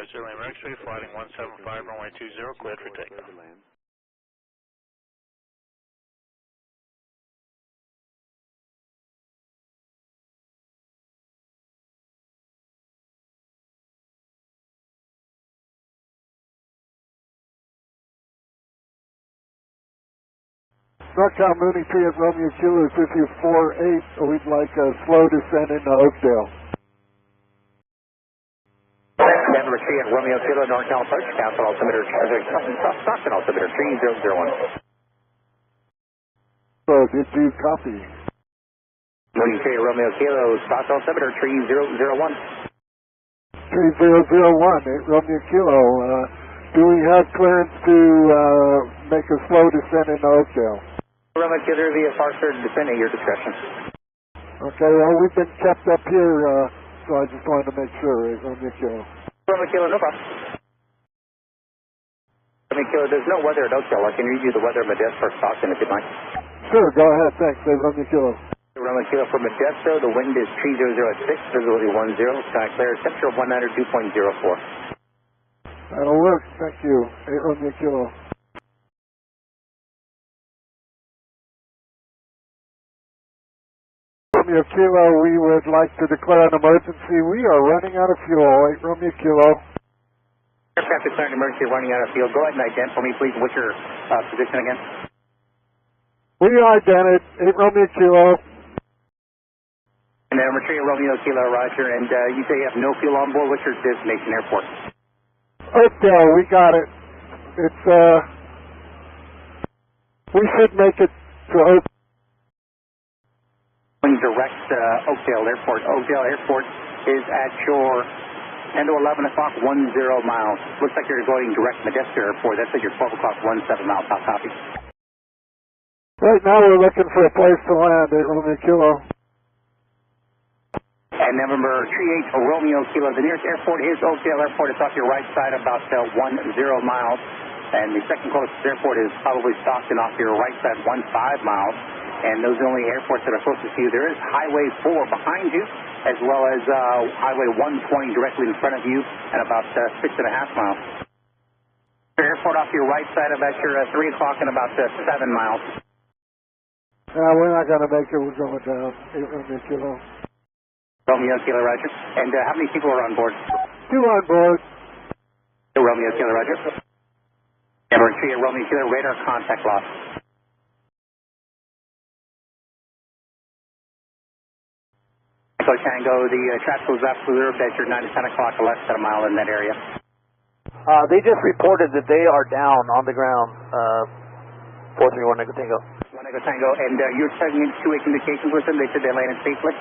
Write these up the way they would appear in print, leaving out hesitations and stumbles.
Roger, Lima X-ray, flighting 175, runway 20, cleared for takeoff. Stockton Mooney M20K Romeo Kilo is with you 48. We'd like a slow descent into Oakdale. Number 3 at Romeo Kilo, northbound approach, cancel altimeter, Stockton altimeter 3001. So did you copy? Mooney M20K Romeo Kilo, Stockton altimeter 3001. 3001 at Romeo Kilo. Do we have clearance to make a slow descent into Oakdale? Romeo Kilo via faster descent at your discretion. Okay, well, we've been kept up here, so I just wanted to make sure, Romeo Kilo. Romeo Kilo, no problem. Romeo Kilo, there's no weather at Oakdale. I can read you the weather at Modesto or Stockton if you'd like. Sure, go ahead, thanks, Romeo Kilo. Romeo Kilo for Modesto, the wind is 3006, visibility 10, sky clear, temperature 192.04. That'll work, thank you, Romeo Kilo. Romeo Kilo, we would like to declare an emergency. We are running out of fuel. Romeo Kilo. Aircraft declaring emergency, running out of fuel. Go ahead and ident for me, please. What's your position again? We identified Romeo Kilo. And then number 3, Romeo Kilo, Roger. And you say you have no fuel on board. What's your destination airport? Oakdale, we got it. It's, we should make it to Oakdale. Direct Oakdale Airport. Oakdale Airport is at your 10 to 11 o'clock, 10 miles. Looks like you're going direct Modesto Airport. That's at your 12 o'clock, 17 miles. How copy? Right now we're looking for a place to land at Romeo Kilo. And number 38, Romeo Kilo. The nearest airport is Oakdale Airport. It's off your right side about 10 miles. And the second closest airport is probably Stockton off your right side, 15 miles. And those are the only airports that are closest to you. There is Highway 4 behind you, as well as Highway 120 directly in front of you at about 6.5 miles. Your airport off your right side about your 3 o'clock and about 7 miles. We're not going to make it. We're going down. Romeo Kilo. Romeo Kilo, Roger. And how many people are on board? 2 on board. Romeo Kilo, Roger. Number 3 at Romeo Kilo, radar contact loss. Tango, the traffic was absolutely reserved at your 9 to 10 o'clock, less than a mile in that area. They just reported that they are down on the ground, 431 Echo Tango. 1 Echo Tango, and you're sending two-way communications with them? They said they landed safely?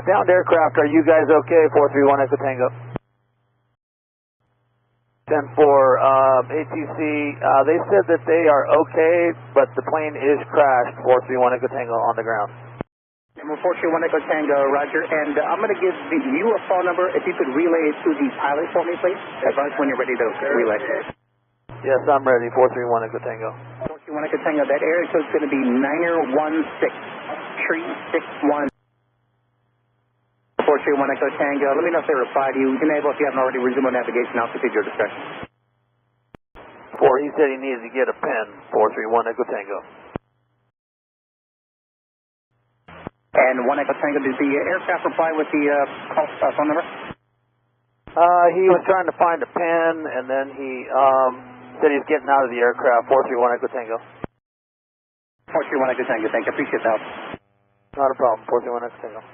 Downed aircraft, are you guys okay, 431 Echo Tango? 10-4, ATC, they said that they are okay, but the plane is crashed, 431 Echo Tango on the ground. Number 431 Echo Tango, Roger. And I'm going to give you a phone number. If you could relay it to the pilot for me, please. Advise when you're ready to relay. Yes, I'm ready. 431 Echo Tango. 431 Echo Tango. That area code is going to be 9016 361. 431 Echo Tango. Let me know if they reply to you. Enable if you haven't already. Resume navigation. I'll continue your discussion. 4, he said he needed to get a pen. 431 Echo Tango. And 1 Echo Tango, did the aircraft reply with the phone number? He was trying to find a pen, and then he said he's getting out of the aircraft. 431 Echo Tango. 431 Echo Tango, thank you. Appreciate the help. Not a problem. 431 Echo Tango.